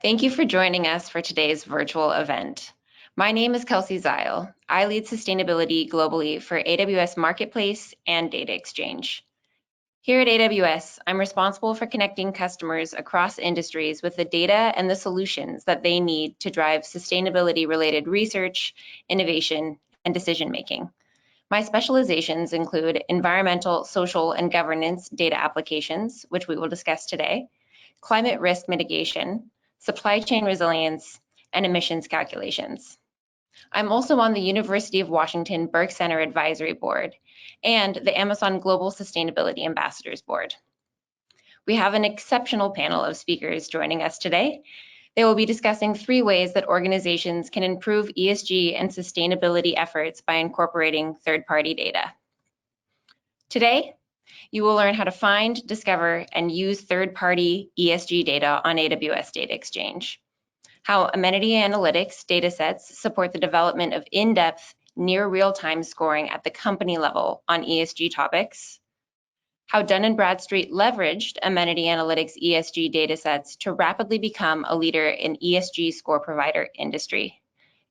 Thank you for joining us for today's virtual event. My name is Kelsey Zile. I lead sustainability globally for AWS Marketplace and Data Exchange. Here at AWS, I'm responsible for connecting customers across industries with the data and the solutions that they need to drive sustainability-related research, innovation, and decision-making. My specializations include environmental, social, and governance data applications, which we will discuss today, climate risk mitigation, supply chain resilience, and emissions calculations. I'm also on the University of Washington Burke Center Advisory Board and the Amazon Global Sustainability Ambassadors Board. We have an exceptional panel of speakers joining us today. They will be discussing 3 ways that organizations can improve ESG and sustainability efforts by incorporating third-party data. Today, you will learn how to find, discover, and use third-party ESG data on AWS Data Exchange, how Amenity Analytics datasets support the development of in-depth, near real-time scoring at the company level on ESG topics, how Dun & Bradstreet leveraged Amenity Analytics ESG datasets to rapidly become a leader in ESG score provider industry,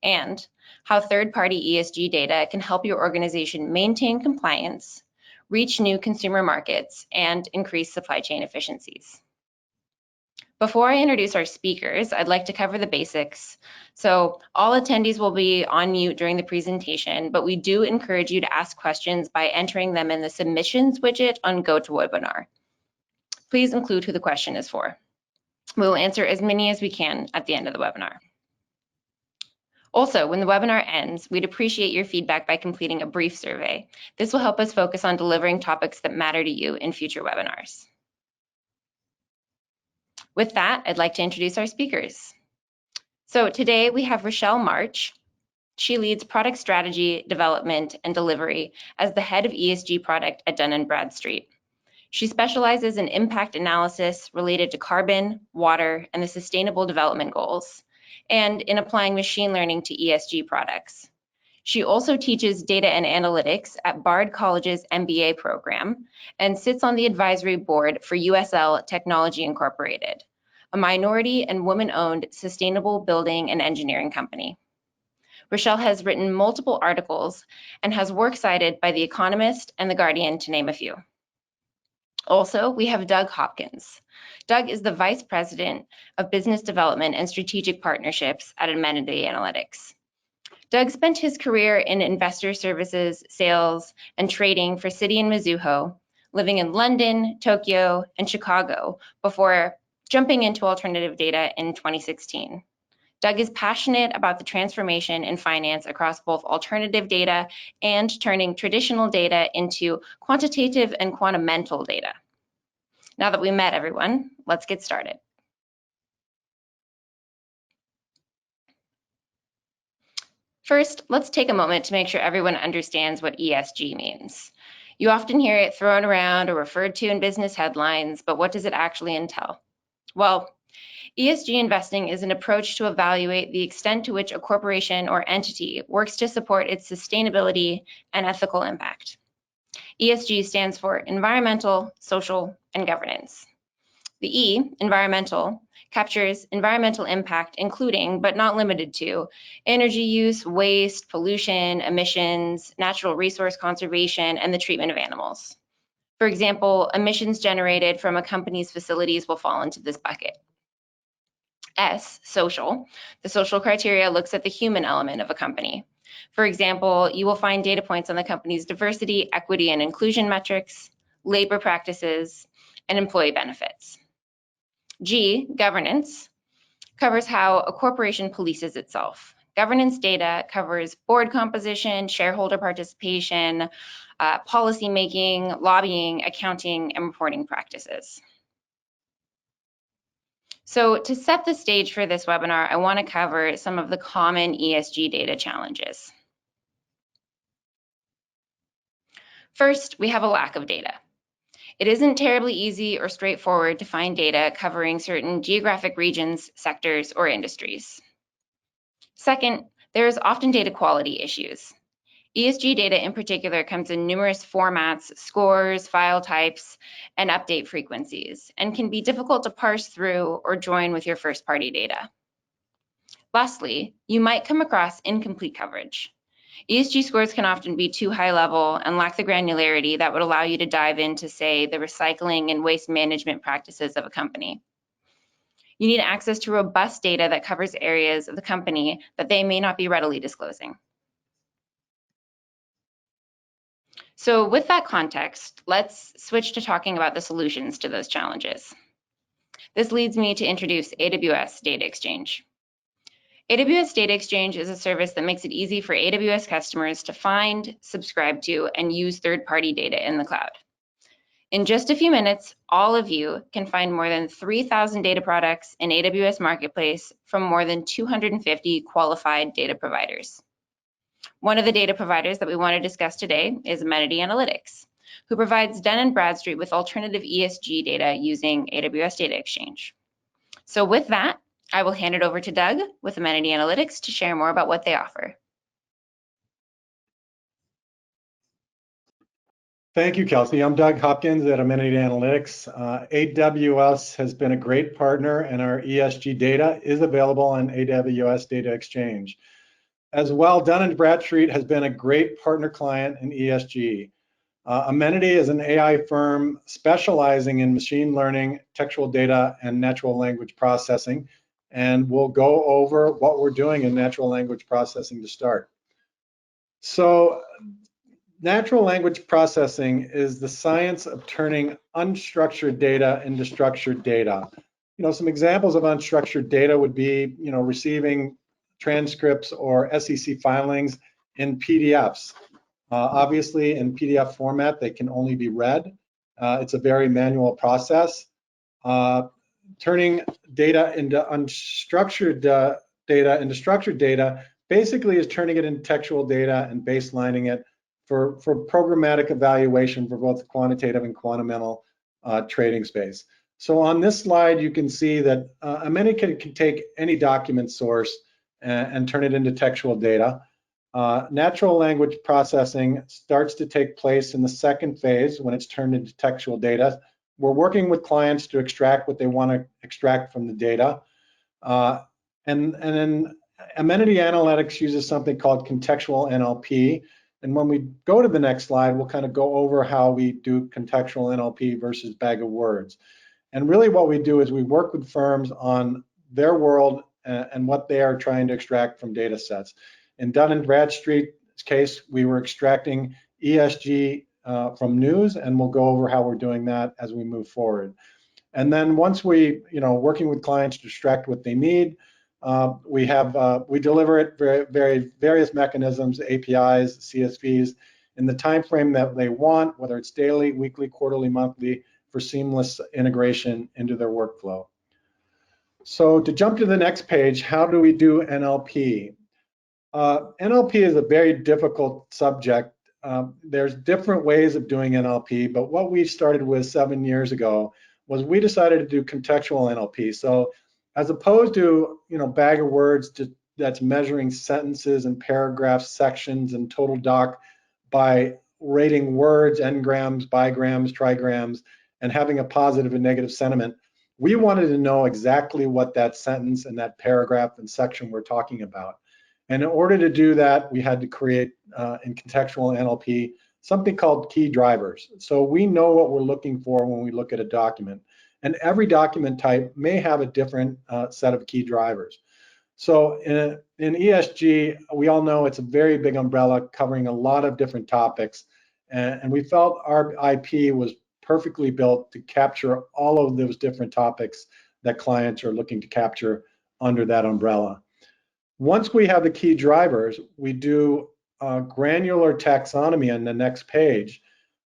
and how third-party ESG data can help your organization maintain compliance, reach new consumer markets, and increase supply chain efficiencies. Before I introduce our speakers, I'd like to cover the basics. So all attendees will be on mute during the presentation, but we do encourage you to ask questions by entering them in the submissions widget on GoToWebinar. Please include who the question is for. We will answer as many as we can at the end of the webinar. Also, when the webinar ends, we'd appreciate your feedback by completing a brief survey. This will help us focus on delivering topics that matter to you in future webinars. With that, I'd like to introduce our speakers. So today we have Rochelle March. She leads product strategy, development, and delivery as the head of ESG product at Dun & Bradstreet. She specializes in impact analysis related to carbon, water, and the Sustainable Development Goals, and in applying machine learning to ESG products. She also teaches data and analytics at Bard College's MBA program and sits on the advisory board for USL Technology Incorporated, a minority and woman-owned sustainable building and engineering company. Rochelle has written multiple articles and has works cited by The Economist and The Guardian, to name a few. Also, we have Doug Hopkins. Doug is the Vice President of Business Development and Strategic Partnerships at Amenity Analytics. Doug spent his career in investor services, sales, and trading for Citi and Mizuho, living in London, Tokyo, and Chicago before jumping into alternative data in 2016. Doug is passionate about the transformation in finance across both alternative data and turning traditional data into quantitative and quantamental data. Now that we met everyone, let's get started. First, let's take a moment to make sure everyone understands what ESG means. You often hear it thrown around or referred to in business headlines, but what does it actually entail? Well, ESG investing is an approach to evaluate the extent to which a corporation or entity works to support its sustainability and ethical impact. ESG stands for environmental, social, and governance. The E, environmental, captures environmental impact, including, but not limited to, energy use, waste, pollution, emissions, natural resource conservation, and the treatment of animals. For example, emissions generated from a company's facilities will fall into this bucket. S, social. The social criteria looks at the human element of a company. For example, you will find data points on the company's diversity, equity, and inclusion metrics, labor practices, and employee benefits. G, governance, covers how a corporation polices itself. Governance data covers board composition, shareholder participation, policy making, lobbying, accounting, and reporting practices. So to set the stage for this webinar, I want to cover some of the common ESG data challenges. First, we have a lack of data. It isn't terribly easy or straightforward to find data covering certain geographic regions, sectors, or industries. Second, there is often data quality issues. ESG data in particular comes in numerous formats, scores, file types, and update frequencies, and can be difficult to parse through or join with your first-party data. Lastly, you might come across incomplete coverage. ESG scores can often be too high level and lack the granularity that would allow you to dive into, say, the recycling and waste management practices of a company. You need access to robust data that covers areas of the company that they may not be readily disclosing. So with that context, let's switch to talking about the solutions to those challenges. This leads me to introduce AWS Data Exchange. AWS Data Exchange is a service that makes it easy for AWS customers to find, subscribe to, and use third-party data in the cloud. In just a few minutes, all of you can find more than 3,000 data products in AWS Marketplace from more than 250 qualified data providers. One of the data providers that we want to discuss today is Amenity Analytics, who provides Dun & Bradstreet with alternative ESG data using AWS Data Exchange. So with that, I will hand it over to Doug with Amenity Analytics to share more about what they offer. Thank you, Kelsey. I'm Doug Hopkins at Amenity Analytics. AWS has been a great partner, and our ESG data is available on AWS Data Exchange. As well, Dun & Bradstreet has been a great partner client in ESG. Amenity is an AI firm specializing in machine learning, textual data, and natural language processing, and we'll go over what we're doing in natural language processing to start. So, natural language processing is the science of turning unstructured data into structured data. Some examples of unstructured data would be, receiving transcripts or SEC filings in PDFs. Obviously, in PDF format, they can only be read. It's a very manual process. Turning data into unstructured data into structured data basically is turning it into textual data and baselining it for programmatic evaluation for both the quantitative and quantamental trading space. So on this slide, you can see that Amenity can take any document source and turn it into textual data. Natural language processing starts to take place in the second phase when it's turned into textual data. We're working with clients to extract what they want to extract from the data. And then Amenity Analytics uses something called contextual NLP. And when we go to the next slide, we'll kind of go over how we do contextual NLP versus bag of words. And really what we do is we work with firms on their world and what they are trying to extract from data sets. In Dun & Bradstreet's case, we were extracting ESG from news, and we'll go over how we're doing that as we move forward. And then once we, working with clients to extract what they need, we deliver it various mechanisms, APIs, CSVs, in the time frame that they want, whether it's daily, weekly, quarterly, monthly, for seamless integration into their workflow. So to jump to the next page, how do we do NLP? NLP is a very difficult subject. There's different ways of doing NLP, but what we started with 7 years ago was we decided to do contextual NLP. So as opposed to, bag of words that's measuring sentences and paragraphs, sections, and total doc by rating words, n-grams, bigrams, trigrams, and having a positive and negative sentiment, we wanted to know exactly what that sentence and that paragraph and section we're talking about. And in order to do that, we had to create in contextual NLP something called key drivers. So we know what we're looking for when we look at a document. And every document type may have a different set of key drivers. So in ESG, we all know it's a very big umbrella covering a lot of different topics. And we felt our IP was perfectly built to capture all of those different topics that clients are looking to capture under that umbrella. Once we have the key drivers, we do granular taxonomy on the next page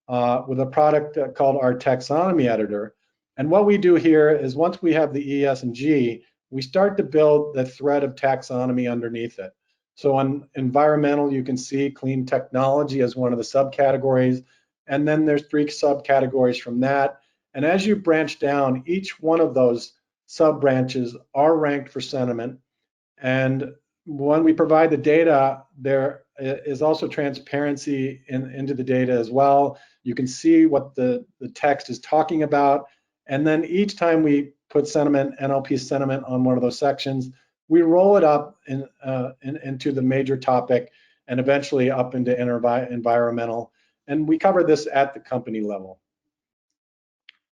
with a product called our taxonomy editor. And what we do here is once we have the E, S, and G, we start to build the thread of taxonomy underneath it. So on environmental, you can see clean technology as one of the subcategories. And then there's 3 subcategories from that. And as you branch down, each one of those sub-branches are ranked for sentiment. And when we provide the data, there is also transparency into the data as well. You can see what the text is talking about. And then each time we put sentiment, NLP sentiment on one of those sections, we roll it up into the major topic and eventually up into environmental. And we cover this at the company level.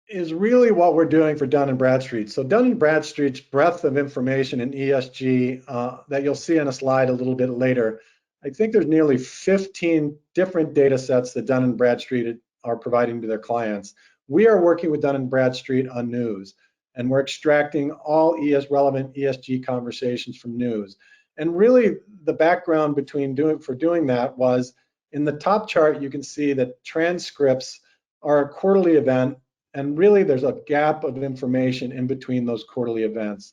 Is really what we're doing for Dun & Bradstreet. So Dun & Bradstreet's breadth of information in ESG that you'll see on a slide a little bit later, I think there's nearly 15 different data sets that Dun & Bradstreet are providing to their clients. We are working with Dun & Bradstreet on news, and we're extracting all relevant ESG conversations from news. And really the background for doing that was in the top chart, you can see that transcripts are a quarterly event. And really, there's a gap of information in between those quarterly events.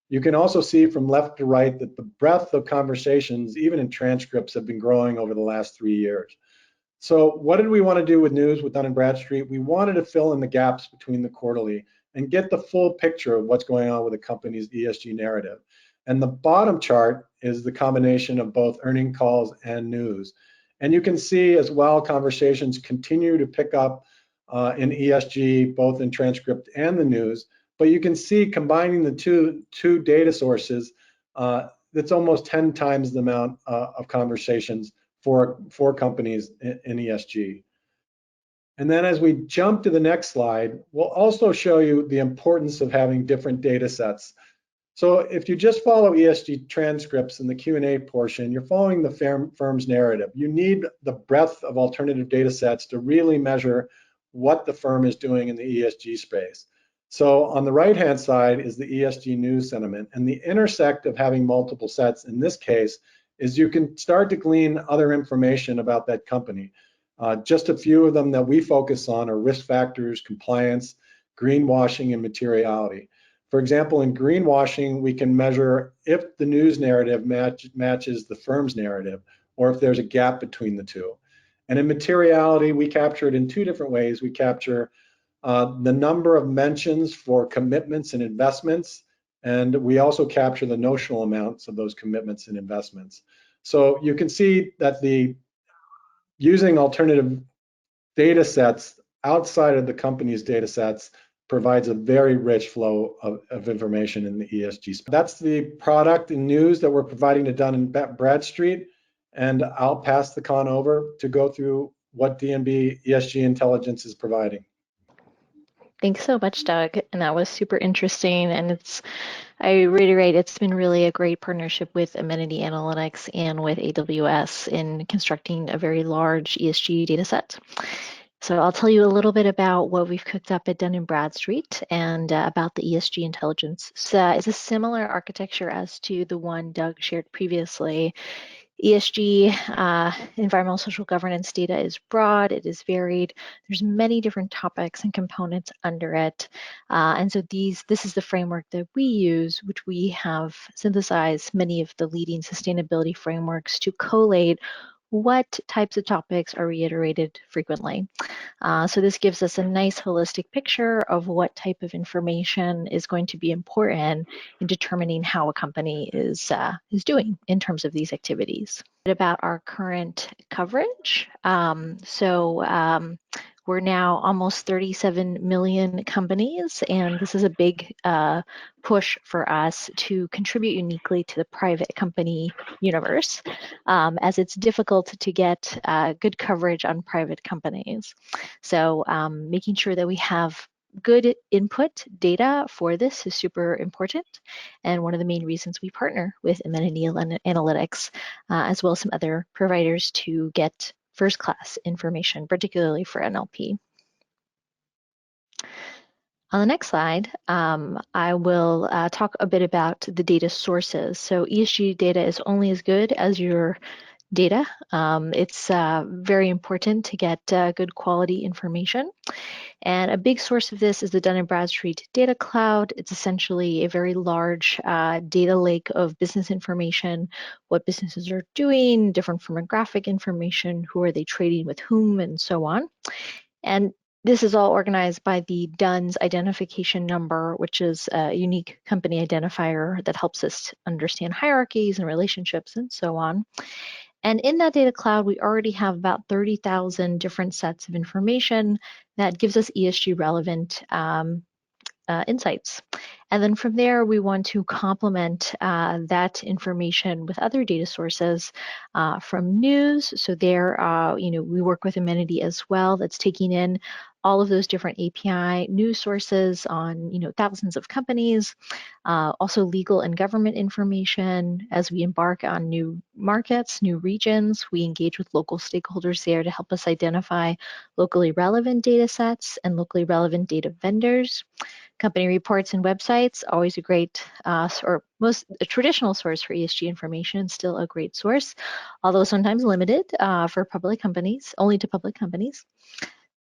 You can also see from left to right that the breadth of conversations, even in transcripts, have been growing over the last 3 years. So what did we want to do with news with Dun & Bradstreet? We wanted to fill in the gaps between the quarterly and get the full picture of what's going on with the company's ESG narrative. And the bottom chart is the combination of both earnings calls and news. And you can see as well, conversations continue to pick up in ESG, both in transcript and the news. But you can see combining the two data sources, that's almost 10 times the amount of conversations for companies in ESG. And then as we jump to the next slide, we'll also show you the importance of having different data sets. So if you just follow ESG transcripts in the Q&A portion, you're following the firm's narrative. You need the breadth of alternative data sets to really measure what the firm is doing in the ESG space. So on the right-hand side is the ESG news sentiment, and the intersect of having multiple sets in this case is you can start to glean other information about that company. Just a few of them that we focus on are risk factors, compliance, greenwashing, and materiality. For example, in greenwashing, we can measure if the news narrative matches the firm's narrative, or if there's a gap between the two. And in materiality, we capture it in two different ways. We capture the number of mentions for commitments and investments, and we also capture the notional amounts of those commitments and investments. So you can see that using alternative data sets outside of the company's data sets provides a very rich flow of information in the ESG space. That's the product and news that we're providing to Dun & Bradstreet. And I'll pass the con over to go through what D&B ESG Intelligence is providing. Thanks so much, Doug. And that was super interesting. And I reiterate, it's been really a great partnership with Amenity Analytics and with AWS in constructing a very large ESG data set. So I'll tell you a little bit about what we've cooked up at Dun & Bradstreet and about the ESG Intelligence. So it's a similar architecture as to the one Doug shared previously. ESG, environmental social governance data is broad, it is varied, there's many different topics and components under it. And so this is the framework that we use, which we have synthesized many of the leading sustainability frameworks to collate what types of topics are reiterated frequently. So this gives us a nice holistic picture of what type of information is going to be important in determining how a company is doing in terms of these activities. About our current coverage. We're now almost 37 million companies, and this is a big push for us to contribute uniquely to the private company universe, as it's difficult to get good coverage on private companies. So making sure that we have good input data for this is super important, and one of the main reasons we partner with Amenity Analytics, as well as some other providers to get first-class information, particularly for NLP. On the next slide, I will talk a bit about the data sources. So ESG data is only as good as your data. It's very important to get good quality information. And a big source of this is the Dun & Bradstreet Data Cloud. It's essentially a very large data lake of business information, what businesses are doing, different firmographic information, who are they trading with whom, and so on. And this is all organized by the DUNS identification number, which is a unique company identifier that helps us understand hierarchies and relationships and so on. And in that data cloud, we already have about 30,000 different sets of information that gives us ESG relevant insights. And then from there, we want to complement that information with other data sources from news. So there, we work with Amenity as well, that's taking in all of those different API news sources on, thousands of companies, also legal and government information. As we embark on new markets, new regions, we engage with local stakeholders there to help us identify locally relevant data sets and locally relevant data vendors. Company reports and websites, always a great or a traditional source for ESG information, still a great source, although sometimes limited for public companies, only to public companies.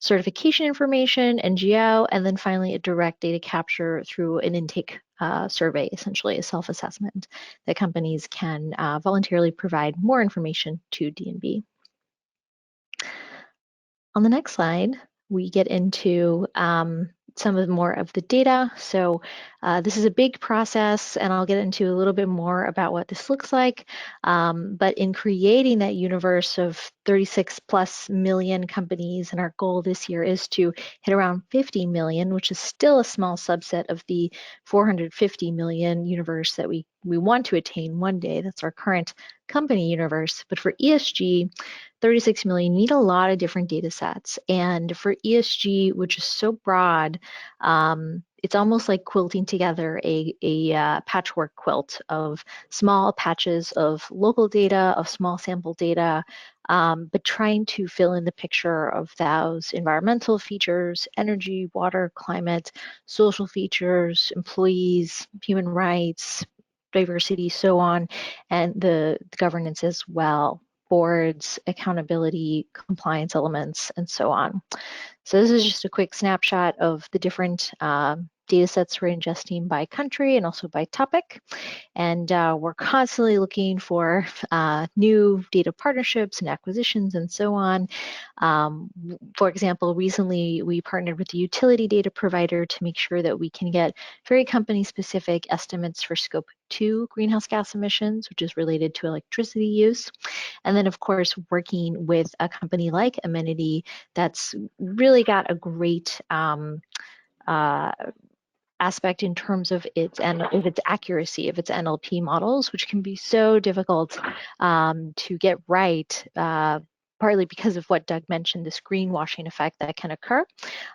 Certification information, NGO, and then finally a direct data capture through an intake survey, essentially a self-assessment that companies can voluntarily provide more information to DNB. On the next slide, we get into some of more of the data. So this is a big process, and I'll get into a little bit more about what this looks like. But in creating that universe of 36 plus million companies, and our goal this year is to hit around 50 million, which is still a small subset of the 450 million universe that we want to attain one day. That's our current company universe. But for ESG, 36 million, you need a lot of different data sets. And for ESG, which is so broad, it's almost like quilting together a patchwork quilt of small patches of local data, of small sample data, but trying to fill in the picture of those environmental features, energy, water, climate, social features, employees, human rights, diversity, so on, and the governance as well. Boards, accountability, compliance elements, and so on. So this is just a quick snapshot of the different data sets we're ingesting by country and also by topic. And we're constantly looking for new data partnerships and acquisitions and so on. For example, recently we partnered with a utility data provider to make sure that we can get very company-specific estimates for scope 2 greenhouse gas emissions, which is related to electricity use. And then, of course, working with a company like Amenity that's really got a great aspect in terms of its accuracy of its NLP models, which can be so difficult to get right, partly because of what Doug mentioned, this greenwashing effect that can occur,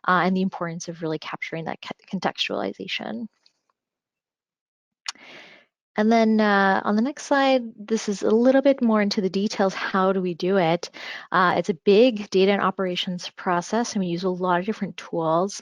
and the importance of really capturing that contextualization. And then on the next slide, this is a little bit more into the details. How do we do it? It's a big data and operations process, and we use a lot of different tools.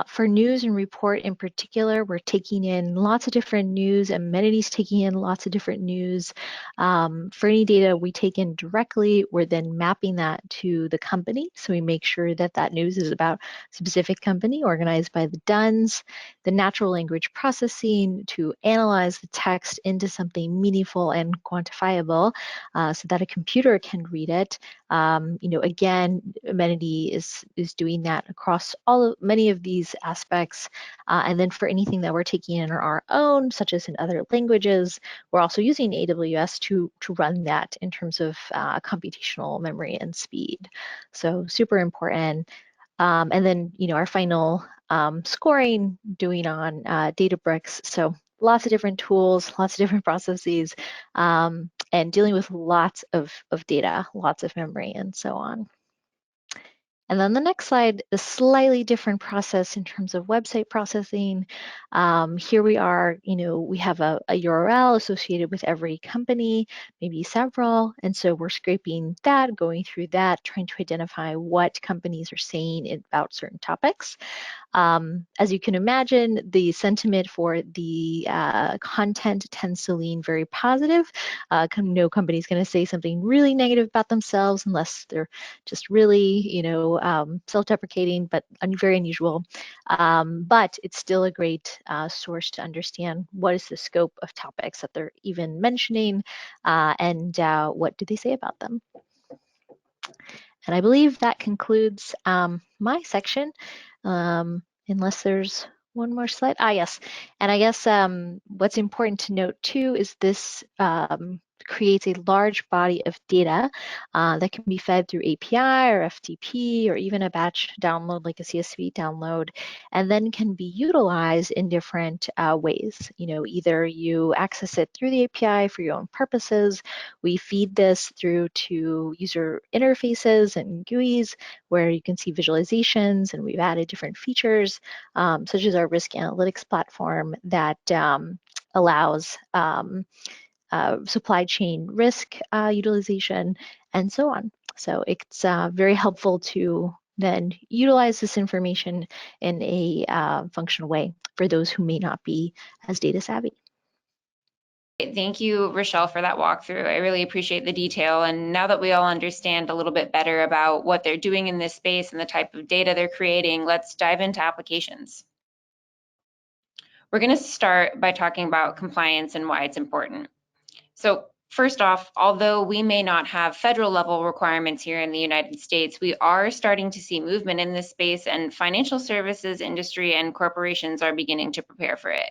For news and report in particular, we're taking in lots of different news, Amenity's taking in lots of different news. For any data we take in directly, we're then mapping that to the company. So we make sure that that news is about a specific company organized by the DUNS, the natural language processing to analyze the text into something meaningful and quantifiable so that a computer can read it. Again, Amenity is doing that across many of these aspects. And then for anything that we're taking in our own, such as in other languages, we're also using AWS to run that in terms of computational memory and speed. So super important. And then, our final scoring doing on Databricks. So lots of different tools, lots of different processes, and dealing with lots of data, lots of memory, and so on. And then the next slide, a slightly different process in terms of website processing. Here we are, we have a URL associated with every company, maybe several. And so we're scraping that, going through that, trying to identify what companies are saying about certain topics. As you can imagine, the sentiment for the content tends to lean very positive. No company's going to say something really negative about themselves unless they're just really, self-deprecating, but very unusual. But it's still a great source to understand what is the scope of topics that they're even mentioning, and what do they say about them. And I believe that concludes my section, unless there's one more slide. Yes. And I guess what's important to note too is this creates a large body of data that can be fed through API or FTP or even a batch download like a CSV download, and then can be utilized in different ways. Either you access it through the API for your own purposes. We feed this through to user interfaces and GUIs where you can see visualizations, and we've added different features such as our risk analytics platform that allows supply chain risk utilization, and so on. So it's very helpful to then utilize this information in a functional way for those who may not be as data savvy. Thank you, Rochelle, for that walkthrough. I really appreciate the detail. And now that we all understand a little bit better about what they're doing in this space and the type of data they're creating, let's dive into applications. We're going to start by talking about compliance and why it's important. So first off, although we may not have federal level requirements here in the United States, we are starting to see movement in this space, and financial services industry and corporations are beginning to prepare for it.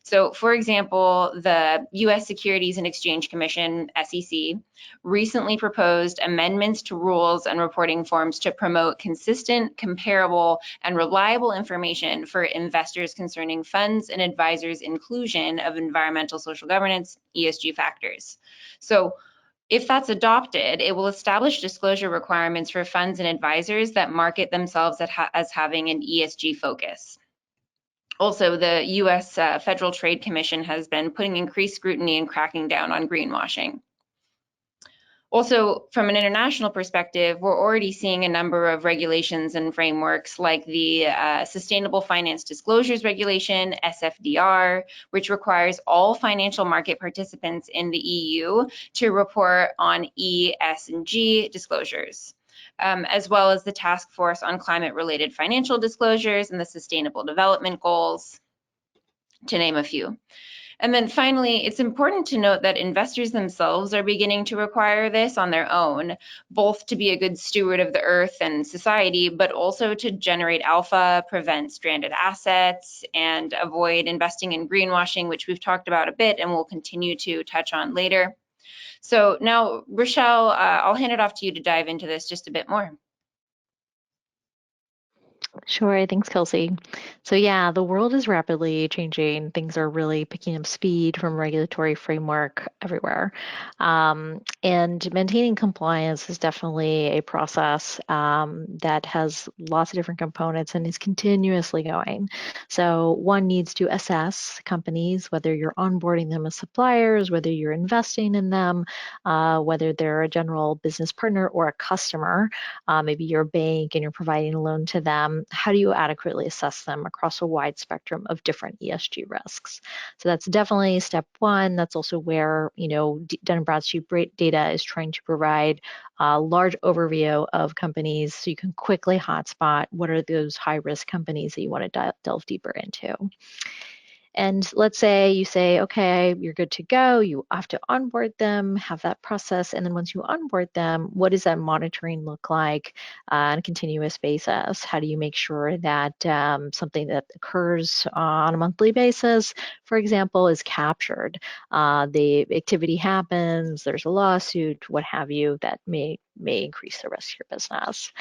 So for example, the US Securities and Exchange Commission, SEC, recently proposed amendments to rules and reporting forms to promote consistent, comparable, and reliable information for investors concerning funds and advisors' inclusion of environmental social governance, ESG factors. So if that's adopted, it will establish disclosure requirements for funds and advisors that market themselves as having an ESG focus. Also, the US Federal Trade Commission has been putting increased scrutiny and cracking down on greenwashing. Also, from an international perspective, we're already seeing a number of regulations and frameworks like the Sustainable Finance Disclosures Regulation, SFDR, which requires all financial market participants in the EU to report on E, S, and G disclosures. As well as the Task Force on Climate-Related Financial Disclosures and the Sustainable Development Goals, to name a few. And then finally, it's important to note that investors themselves are beginning to require this on their own, both to be a good steward of the earth and society, but also to generate alpha, prevent stranded assets, and avoid investing in greenwashing, which we've talked about a bit and will continue to touch on later. So now, Rochelle, I'll hand it off to you to dive into this just a bit more. Sure, thanks, Kelsey. So yeah, the world is rapidly changing. Things are really picking up speed from regulatory framework everywhere. And maintaining compliance is definitely a process that has lots of different components and is continuously going. So one needs to assess companies, whether you're onboarding them as suppliers, whether you're investing in them, whether they're a general business partner or a customer. Maybe you're a bank and you're providing a loan to them. How do you adequately assess them across a wide spectrum of different ESG risks? So that's definitely step one. That's also where, Dun & Bradstreet data is trying to provide a large overview of companies so you can quickly hotspot what are those high-risk companies that you want to delve deeper into. And let's say you say, okay, you're good to go. You have to onboard them, have that process. And then once you onboard them, what does that monitoring look like on a continuous basis? How do you make sure that something that occurs on a monthly basis, for example, is captured? The activity happens, there's a lawsuit, what have you, that may increase the risk of your business.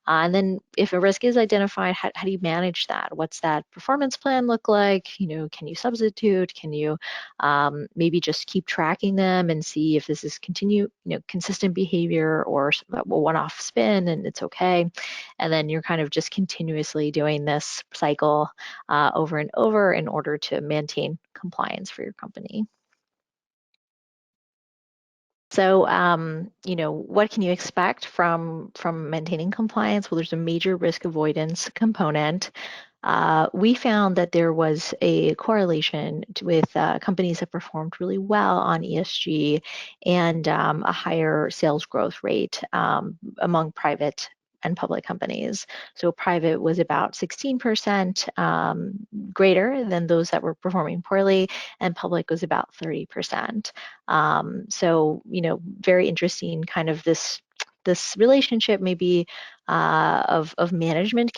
And then if a risk is identified, how do you manage that? What's that performance plan look like? Can you substitute? Can you maybe just keep tracking them and see if this is consistent behavior or a one-off spin and it's okay? And then you're kind of just continuously doing this cycle over and over in order to maintain compliance for your company. So, what can you expect from maintaining compliance? Well, there's a major risk avoidance component. We found that there was a correlation with companies that performed really well on ESG and a higher sales growth rate among private and public companies. So private was about 16% greater than those that were performing poorly, and public was about 30%. So, very interesting kind of this this relationship may be of management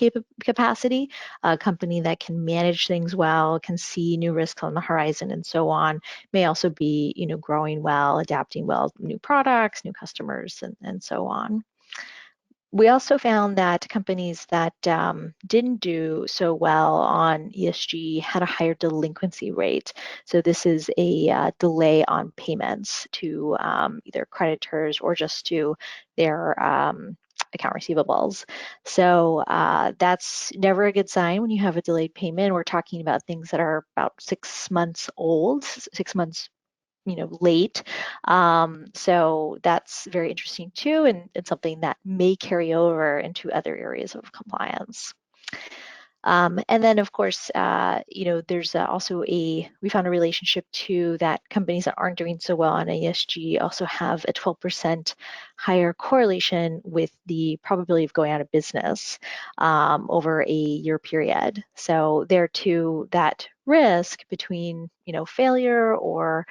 capacity, a company that can manage things well, can see new risks on the horizon and so on, may also be, growing well, adapting well, new products, new customers, and so on. We also found that companies that didn't do so well on ESG had a higher delinquency rate. So this is a delay on payments to either creditors or just to their account receivables. So that's never a good sign when you have a delayed payment. We're talking about things that are about 6 months old, 6 months late. So that's very interesting too, and it's something that may carry over into other areas of compliance. And then, of course, there's also we found a relationship too that companies that aren't doing so well on ESG also have a 12% higher correlation with the probability of going out of business over a year period. So there too, that risk between failure or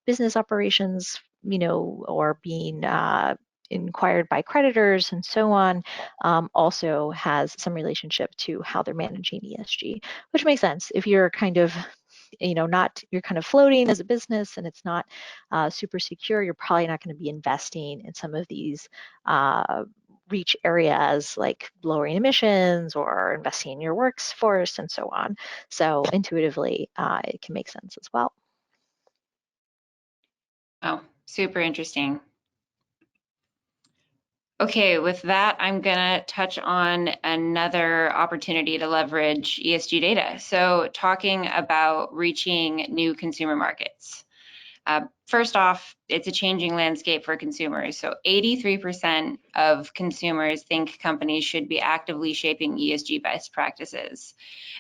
business operations, or being inquired by creditors and so on, also has some relationship to how they're managing ESG, which makes sense. If you're kind of, you're kind of floating as a business and it's not super secure, you're probably not going to be investing in some of these reach areas like lowering emissions or investing in your workforce and so on. So intuitively, it can make sense as well. Oh, super interesting. Okay, with that, I'm gonna touch on another opportunity to leverage ESG data. So talking about reaching new consumer markets. First off, it's a changing landscape for consumers. So 83% of consumers think companies should be actively shaping ESG best practices.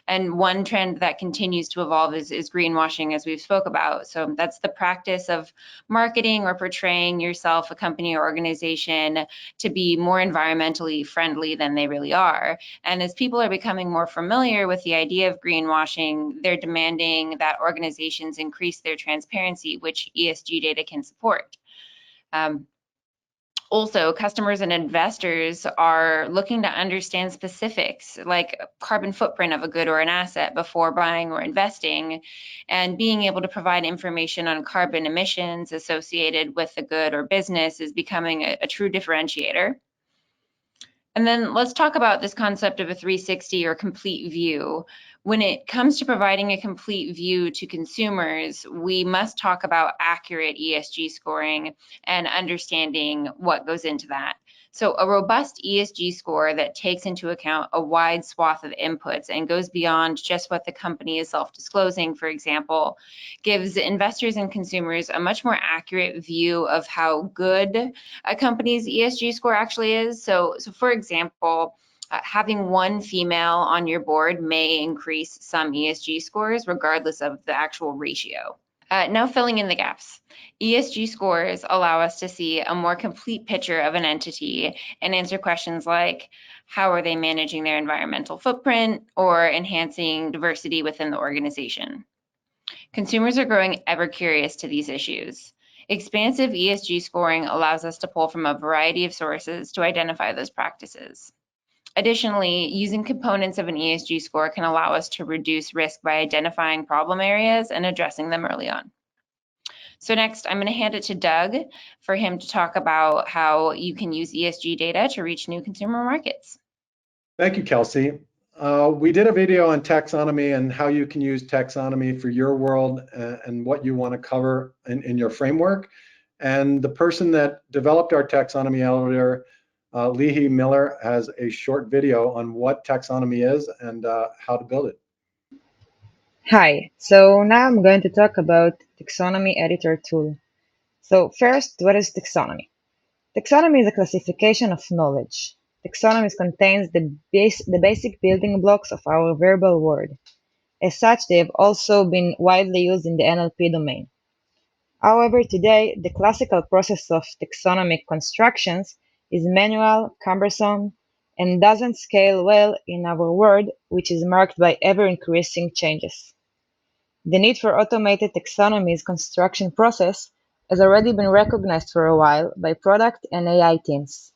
And one trend that continues to evolve is greenwashing, as we've spoke about. So that's the practice of marketing or portraying yourself, a company or organization, to be more environmentally friendly than they really are. And as people are becoming more familiar with the idea of greenwashing, they're demanding that organizations increase their transparency, which ESG data can support. Also, customers and investors are looking to understand specifics like carbon footprint of a good or an asset before buying or investing, and being able to provide information on carbon emissions associated with the good or business is becoming a true differentiator. And then let's talk about this concept of a 360 or complete view. When it comes to providing a complete view to consumers, we must talk about accurate ESG scoring and understanding what goes into that. So a robust ESG score that takes into account a wide swath of inputs and goes beyond just what the company is self-disclosing, for example, gives investors and consumers a much more accurate view of how good a company's ESG score actually is. So for example, having one female on your board may increase some ESG scores regardless of the actual ratio. Now filling in the gaps. ESG scores allow us to see a more complete picture of an entity and answer questions like, how are they managing their environmental footprint or enhancing diversity within the organization? Consumers are growing ever curious to these issues. Expansive ESG scoring allows us to pull from a variety of sources to identify those practices. Additionally, using components of an ESG score can allow us to reduce risk by identifying problem areas and addressing them early on. So next, I'm going to hand it to Doug for him to talk about how you can use ESG data to reach new consumer markets. Thank you, Kelsey. We did a video on taxonomy and how you can use taxonomy for your world and what you want to cover in your framework. And the person that developed our taxonomy editor, Leahy Miller, has a short video on what taxonomy is and how to build it. Hi, so now I'm going to talk about taxonomy editor tool. So first, what is taxonomy? Taxonomy is a classification of knowledge. Taxonomy contains the basic building blocks of our verbal world. As such, they have also been widely used in the NLP domain. However, today, the classical process of taxonomic constructions is manual, cumbersome, and doesn't scale well in our world, which is marked by ever-increasing changes. The need for automated taxonomy's construction process has already been recognized for a while by product and AI teams.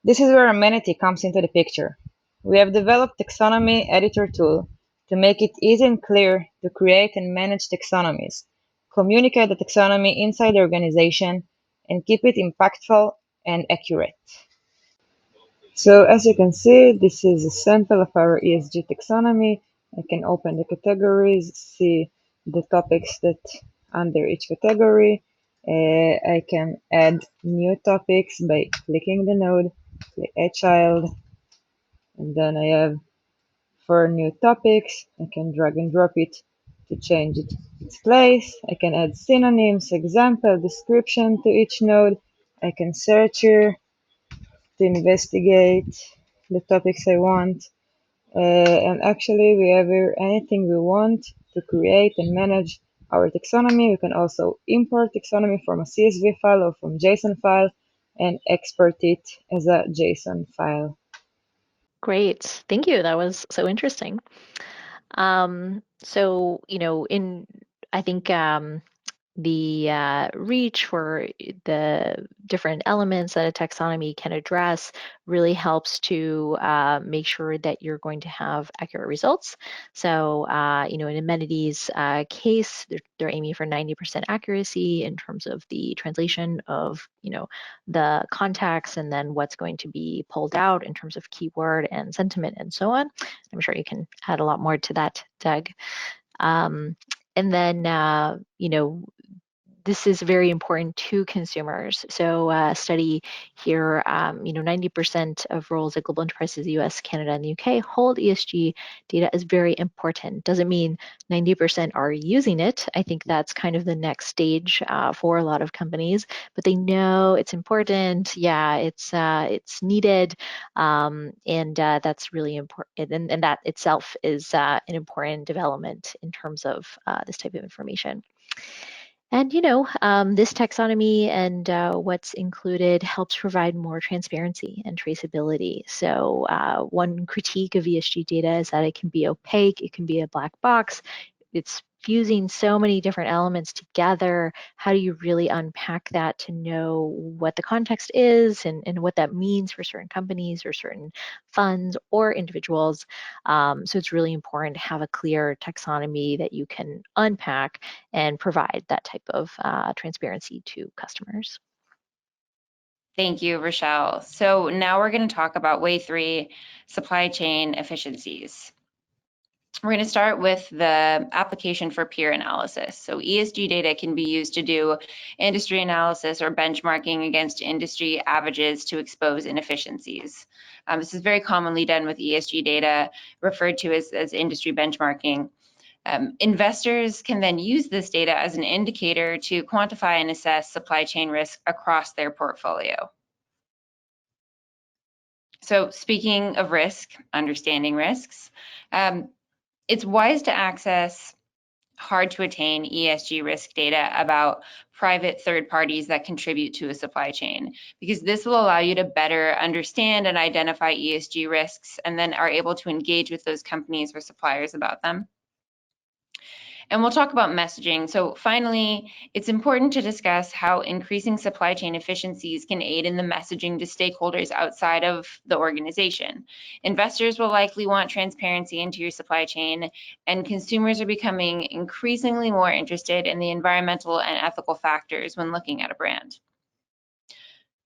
This is where Amenity comes into the picture. We have developed taxonomy editor tool to make it easy and clear to create and manage taxonomies, communicate the taxonomy inside the organization, and keep it impactful and accurate. So as you can see, this is a sample of our ESG taxonomy. I can open the categories, see the topics that under each category. I can add new topics by clicking the node, click add child, and then I have 4 new topics. I can drag and drop it to change its place. I can add synonyms, example, description to each node. I can search here to investigate the topics I want. And actually, we have here anything we want to create and manage our taxonomy. We can also import taxonomy from a CSV file or from JSON file and export it as a JSON file. Great. Thank you. That was so interesting. So, I think the reach for the different elements that a taxonomy can address really helps to make sure that you're going to have accurate results. So, in Amenity's case, they're aiming for 90% accuracy in terms of the translation of, the context and then what's going to be pulled out in terms of keyword and sentiment and so on. I'm sure you can add a lot more to that, Doug. And then, this is very important to consumers. So a study here, 90% of roles at global enterprises, the US, Canada, and the UK hold ESG data is very important. Doesn't mean 90% are using it. I think that's kind of the next stage for a lot of companies, but they know it's important. Yeah, it's needed, and that's really important. And that itself is an important development in terms of this type of information. And this taxonomy and what's included helps provide more transparency and traceability. So one critique of ESG data is that it can be opaque, it can be a black box. It's fusing so many different elements together. How do you really unpack that to know what the context is and what that means for certain companies or certain funds or individuals? So it's really important to have a clear taxonomy that you can unpack and provide that type of transparency to customers. Thank you, Rochelle. So now we're going to talk about way 3, supply chain efficiencies. We're going to start with the application for peer analysis. So ESG data can be used to do industry analysis or benchmarking against industry averages to expose inefficiencies. This is very commonly done with ESG data, referred to as industry benchmarking. Investors can then use this data as an indicator to quantify and assess supply chain risk across their portfolio. So speaking of risk, understanding risks, it's wise to access hard to attain ESG risk data about private third parties that contribute to a supply chain, because this will allow you to better understand and identify ESG risks and then are able to engage with those companies or suppliers about them. And we'll talk about messaging. So finally, it's important to discuss how increasing supply chain efficiencies can aid in the messaging to stakeholders outside of the organization. Investors will likely want transparency into your supply chain, and consumers are becoming increasingly more interested in the environmental and ethical factors when looking at a brand.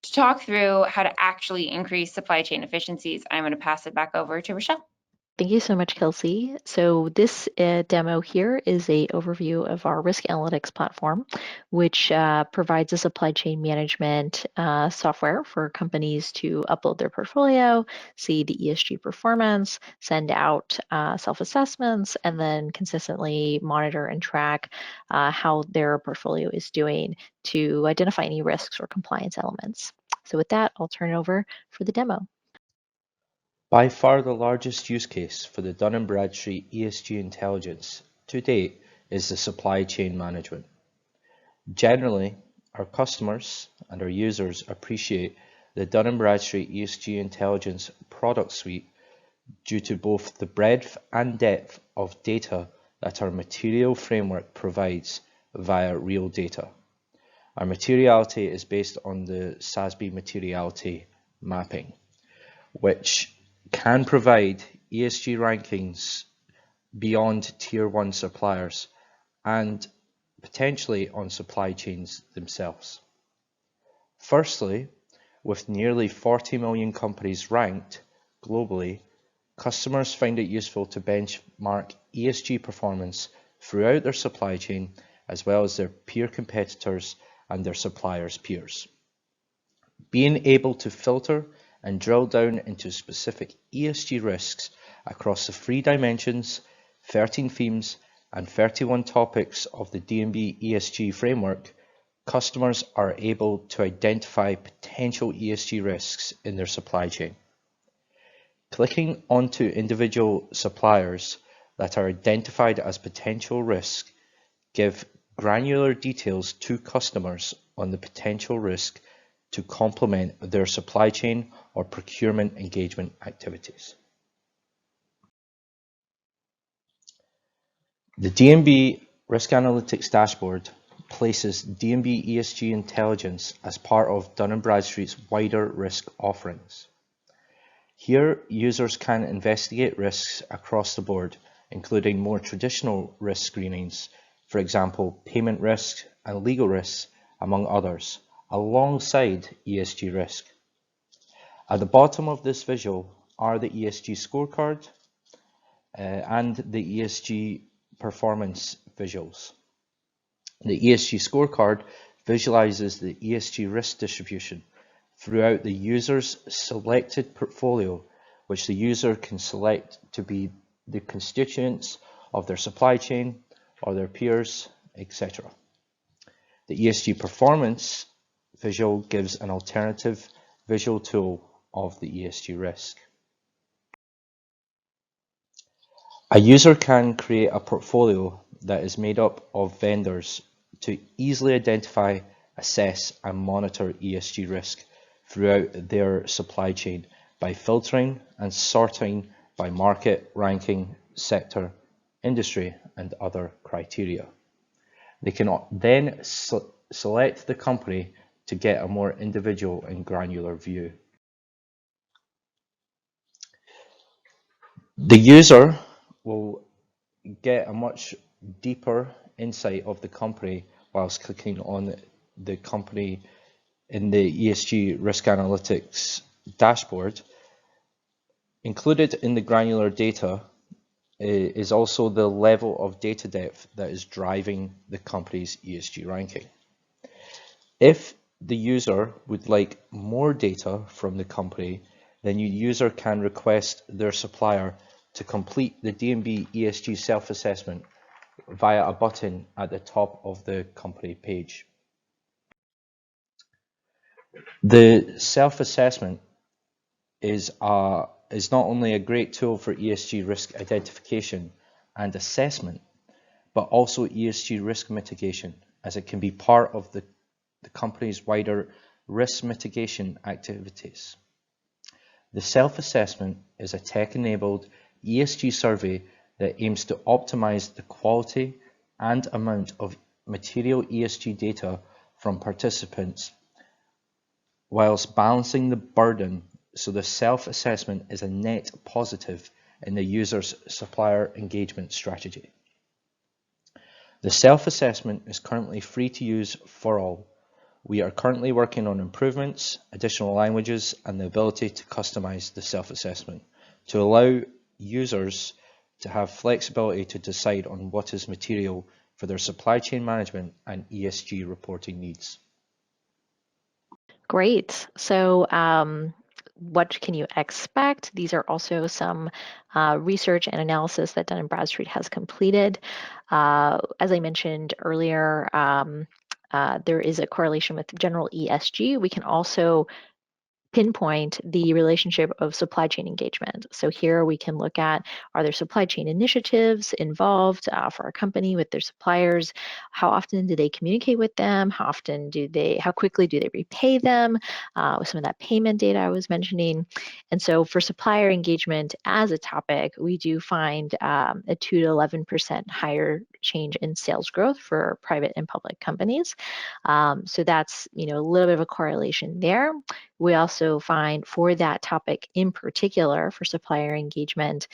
To talk through how to actually increase supply chain efficiencies, I'm going to pass it back over to Rochelle. Thank you so much, Kelsey. So this demo here is an overview of our risk analytics platform, which provides a supply chain management software for companies to upload their portfolio, see the ESG performance, send out self-assessments, and then consistently monitor and track how their portfolio is doing to identify any risks or compliance elements. So with that, I'll turn it over for the demo. By far the largest use case for the Dun & Bradstreet ESG intelligence to date is the supply chain management. Generally, our customers and our users appreciate the Dun & Bradstreet ESG intelligence product suite due to both the breadth and depth of data that our material framework provides via real data. Our materiality is based on the SASB materiality mapping, which can provide ESG rankings beyond Tier 1 suppliers and potentially on supply chains themselves. Firstly, with nearly 40 million companies ranked globally, customers find it useful to benchmark ESG performance throughout their supply chain, as well as their peer competitors and their suppliers' peers. Being able to filter and drill down into specific ESG risks across the 3 dimensions, 13 themes, and 31 topics of the D&B ESG framework, customers are able to identify potential ESG risks in their supply chain. Clicking onto individual suppliers that are identified as potential risk give granular details to customers on the potential risk to complement their supply chain or procurement engagement activities. The D&B Risk Analytics dashboard places D&B ESG intelligence as part of Dun & Bradstreet's wider risk offerings. Here, users can investigate risks across the board, including more traditional risk screenings, for example, payment risk and legal risks, among others, alongside ESG risk. At the bottom of this visual are the ESG scorecard and the ESG performance visuals. The ESG scorecard visualizes the ESG risk distribution throughout the user's selected portfolio, which the user can select to be the constituents of their supply chain or their peers, etc. The ESG performance visual gives an alternative visual tool of the ESG risk. A user can create a portfolio that is made up of vendors to easily identify, assess, and monitor ESG risk throughout their supply chain by filtering and sorting by market, ranking, sector, industry, and other criteria. They can then select the company to get a more individual and granular view. The user will get a much deeper insight of the company whilst clicking on the company in the ESG Risk Analytics dashboard. Included in the granular data is also the level of data depth that is driving the company's ESG ranking. If the user would like more data from the company, then the user can request their supplier to complete the D&B ESG self-assessment via a button at the top of the company page. The self-assessment is not only a great tool for ESG risk identification and assessment, but also ESG risk mitigation, as it can be part of the company's wider risk mitigation activities. The self-assessment is a tech-enabled ESG survey that aims to optimize the quality and amount of material ESG data from participants, whilst balancing the burden so the self-assessment is a net positive in the user's supplier engagement strategy. The self-assessment is currently free to use for all. We are currently working on improvements, additional languages, and the ability to customize the self-assessment to allow users to have flexibility to decide on what is material for their supply chain management and ESG reporting needs. Great. So what can you expect? These are also some research and analysis that Dun & Bradstreet has completed. As I mentioned earlier, there is a correlation with general ESG. We can also pinpoint the relationship of supply chain engagement. So here we can look at, are there supply chain initiatives involved for our company with their suppliers? How often do they communicate with them? How quickly do they repay them? With some of that payment data I was mentioning. And so for supplier engagement as a topic, we do find a 2 to 11% higher change in sales growth for private and public companies. So that's, a little bit of a correlation there. We also find for that topic in particular, for supplier engagement,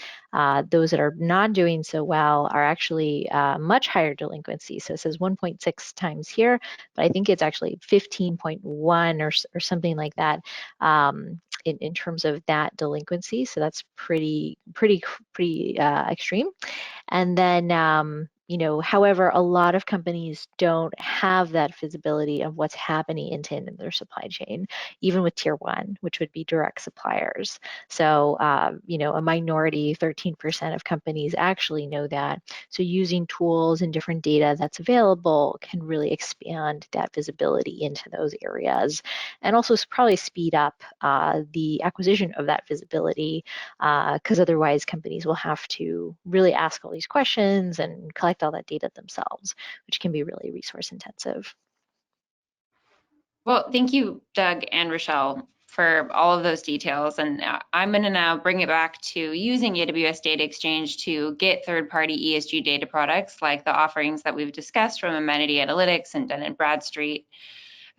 those that are not doing so well are actually much higher delinquency. So it says 1.6 times here, but I think it's actually 15.1 or something like that in terms of that delinquency. So that's pretty extreme. And then, however, a lot of companies don't have that visibility of what's happening in their supply chain, even with tier one, which would be direct suppliers. So, a minority, 13% of companies actually know that. So using tools and different data that's available can really expand that visibility into those areas, and also probably speed up the acquisition of that visibility, because otherwise companies will have to really ask all these questions and collect all that data themselves, which can be really resource intensive. Well, thank you, Doug and Rochelle, for all of those details. And I'm going to now bring it back to using AWS Data Exchange to get third-party ESG data products like the offerings that we've discussed from Amenity Analytics and Dun & Bradstreet.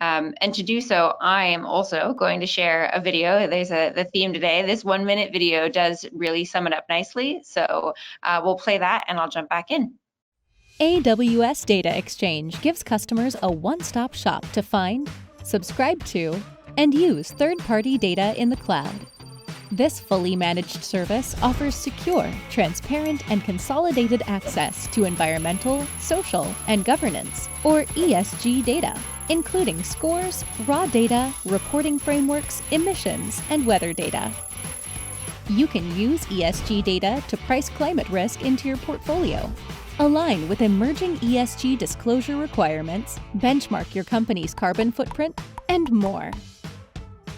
And to do so, I am also going to share a video. There's the theme today. This 1-minute video does really sum it up nicely. So we'll play that and I'll jump back in. AWS Data Exchange gives customers a one-stop shop to find, subscribe to, and use third-party data in the cloud. This fully managed service offers secure, transparent, and consolidated access to environmental, social, and governance, or ESG data, including scores, raw data, reporting frameworks, emissions, and weather data. You can use ESG data to price climate risk into your portfolio, align with emerging ESG disclosure requirements, benchmark your company's carbon footprint, and more.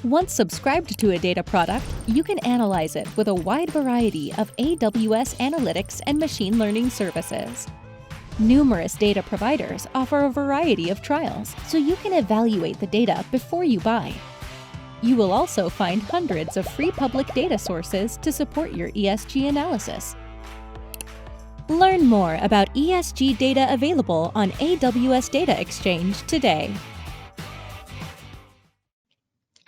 Once subscribed to a data product, you can analyze it with a wide variety of AWS analytics and machine learning services. Numerous data providers offer a variety of trials, so you can evaluate the data before you buy. You will also find hundreds of free public data sources to support your ESG analysis. Learn more about ESG data available on AWS Data Exchange today.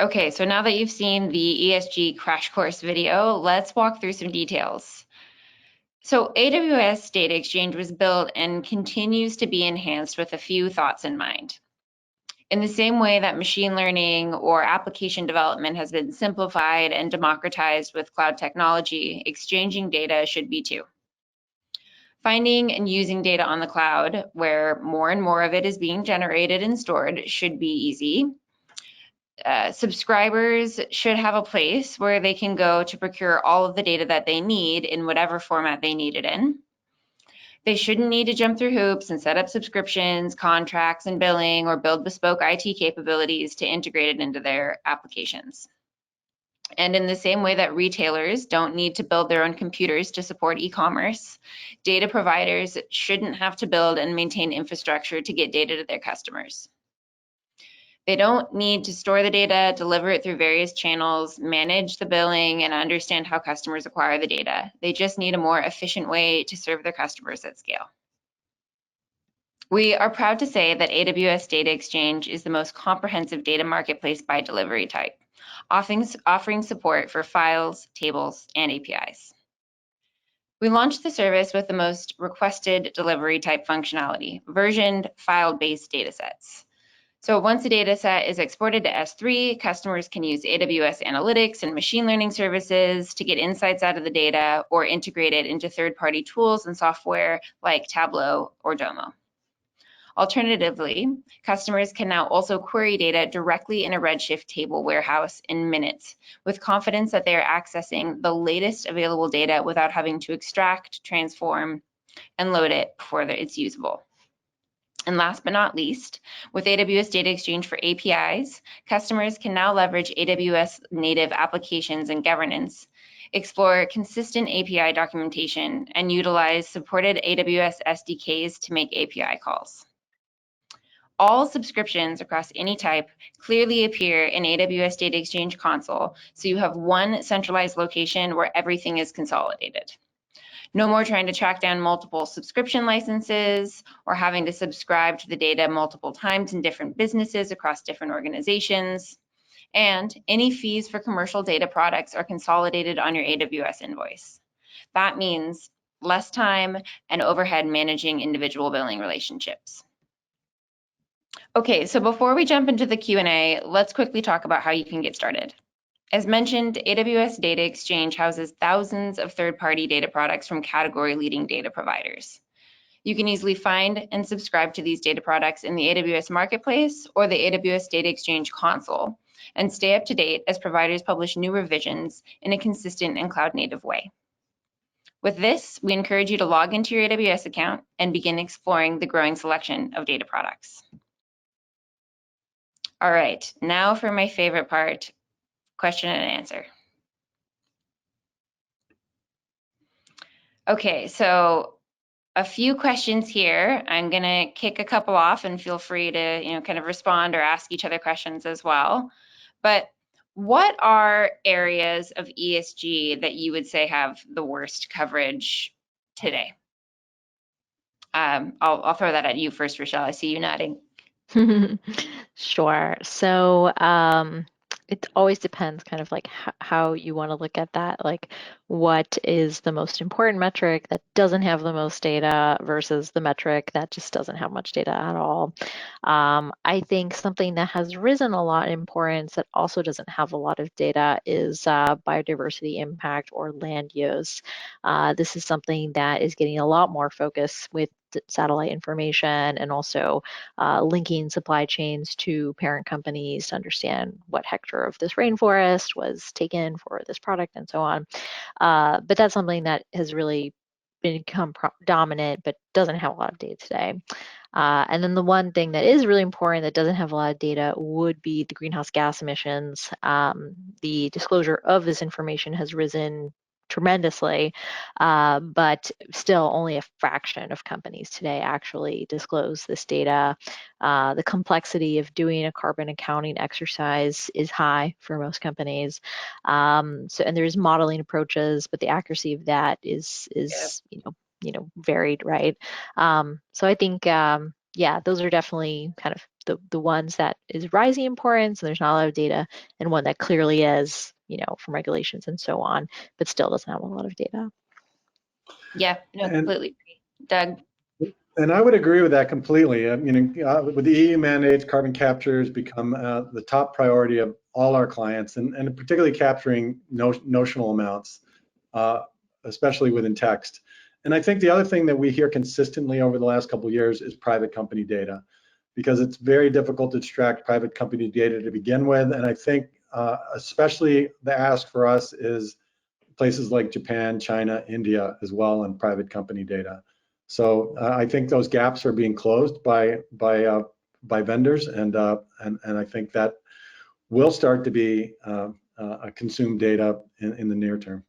Okay, so now that you've seen the ESG crash course video, let's walk through some details. So AWS Data Exchange was built and continues to be enhanced with a few thoughts in mind. In the same way that machine learning or application development has been simplified and democratized with cloud technology, exchanging data should be too. Finding and using data on the cloud, where more and more of it is being generated and stored, should be easy. Subscribers should have a place where they can go to procure all of the data that they need in whatever format they need it in. They shouldn't need to jump through hoops and set up subscriptions, contracts, and billing, or build bespoke IT capabilities to integrate it into their applications. And in the same way that retailers don't need to build their own computers to support e-commerce, data providers shouldn't have to build and maintain infrastructure to get data to their customers. They don't need to store the data, deliver it through various channels, manage the billing, and understand how customers acquire the data. They just need a more efficient way to serve their customers at scale. We are proud to say that AWS Data Exchange is the most comprehensive data marketplace by delivery type, offering support for files, tables, and APIs. We launched the service with the most requested delivery type functionality, versioned file-based datasets. So once a data set is exported to S3, customers can use AWS Analytics and machine learning services to get insights out of the data or integrate it into third-party tools and software like Tableau or Domo. Alternatively, customers can now also query data directly in a Redshift table warehouse in minutes, with confidence that they are accessing the latest available data without having to extract, transform, and load it before it's usable. And last but not least, with AWS Data Exchange for APIs, customers can now leverage AWS native applications and governance, explore consistent API documentation, and utilize supported AWS SDKs to make API calls. All subscriptions across any type clearly appear in AWS Data Exchange console, so you have one centralized location where everything is consolidated. No more trying to track down multiple subscription licenses or having to subscribe to the data multiple times in different businesses across different organizations. And any fees for commercial data products are consolidated on your AWS invoice. That means less time and overhead managing individual billing relationships. Okay, so before we jump into the Q&A, let's quickly talk about how you can get started. As mentioned, AWS Data Exchange houses thousands of third-party data products from category-leading data providers. You can easily find and subscribe to these data products in the AWS Marketplace or the AWS Data Exchange console, and stay up to date as providers publish new revisions in a consistent and cloud-native way. With this, we encourage you to log into your AWS account and begin exploring the growing selection of data products. All right, now for my favorite part, question and answer. Okay, so a few questions here. I'm gonna kick a couple off and feel free to, kind of respond or ask each other questions as well. But what are areas of ESG that you would say have the worst coverage today? I'll throw that at you first, Rochelle. I see you nodding. Sure. So it always depends kind of like how you want to look at that. Like what is the most important metric that doesn't have the most data versus the metric that just doesn't have much data at all. I think something that has risen a lot in importance that also doesn't have a lot of data is biodiversity impact or land use. This is something that is getting a lot more focus with satellite information and also linking supply chains to parent companies to understand what hectare of this rainforest was taken for this product and so on. But that's something that has really become dominant but doesn't have a lot of data today. And then the one thing that is really important that doesn't have a lot of data would be the greenhouse gas emissions. The disclosure of this information has risen tremendously, but still only a fraction of companies today actually disclose this data. The complexity of doing a carbon accounting exercise is high for most companies. And there's modeling approaches, but the accuracy of that is varied, right? So I think those are definitely kind of the ones that is rising importance, and there's not a lot of data, and one that clearly is, from regulations and so on, but still doesn't have a lot of data. Yeah, no, completely. Doug? And I would agree with that completely. With the EU mandates, carbon capture has become the top priority of all our clients, and particularly capturing notional amounts, especially within text. And I think the other thing that we hear consistently over the last couple of years is private company data, because it's very difficult to extract private company data to begin with. And I think especially the ask for us is places like Japan, China, India as well, and private company data. So I think those gaps are being closed by vendors, and I think that will start to be consumed data in the near term.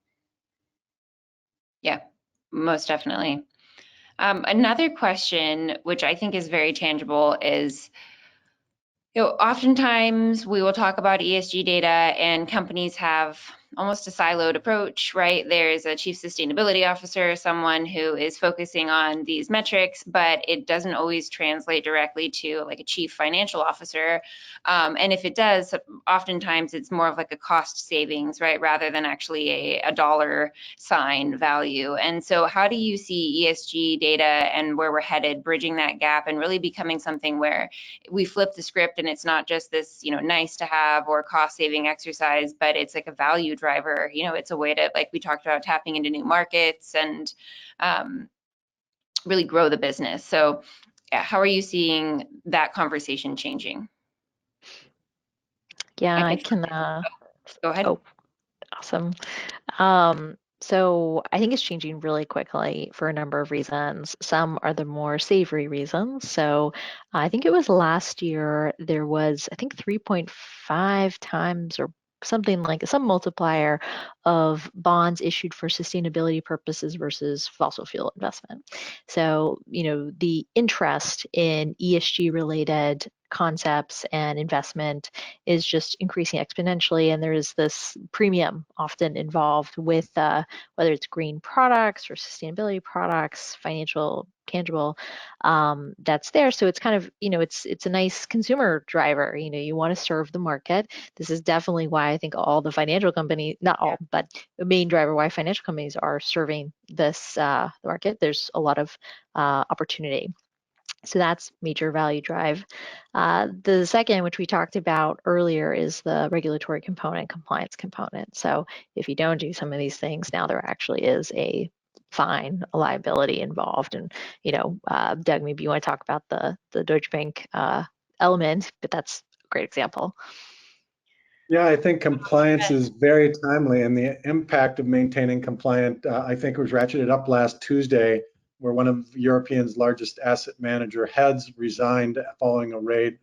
Yeah, most definitely. Another question, which I think is very tangible, is oftentimes we will talk about ESG data and companies have almost a siloed approach, right? There's a chief sustainability officer, someone who is focusing on these metrics, but it doesn't always translate directly to like a chief financial officer. And if it does, oftentimes it's more of like a cost savings, right? Rather than actually a dollar sign value. And so how do you see ESG data and where we're headed, bridging that gap and really becoming something where we flip the script and it's not just this, nice to have or cost saving exercise, but it's like a value driver. It's a way to, like we talked about, tapping into new markets and really grow the business. So how are you seeing that conversation changing? Yeah, I can go ahead. Oh, awesome. So I think it's changing really quickly for a number of reasons. Some are the more savory reasons. So I think it was last year, there was, I think 3.5 times or something like some multiplier of bonds issued for sustainability purposes versus fossil fuel investment. So, the interest in ESG related concepts and investment is just increasing exponentially, and there is this premium often involved with whether it's green products or sustainability products, financial, tangible, that's there. So it's kind of, it's a nice consumer driver. You want to serve the market. This is definitely why I think all the financial companies, not all, but the main driver why financial companies are serving this the market. There's a lot of opportunity. So that's major value drive. The second, which we talked about earlier, is the regulatory component, compliance component. So if you don't do some of these things, now there actually is a fine, a liability involved. And, Doug, maybe you want to talk about the Deutsche Bank element, but that's a great example. Yeah, I think compliance is very timely, and the impact of maintaining compliant, I think, was ratcheted up last Tuesday, where one of Europe's largest asset manager heads resigned following a raid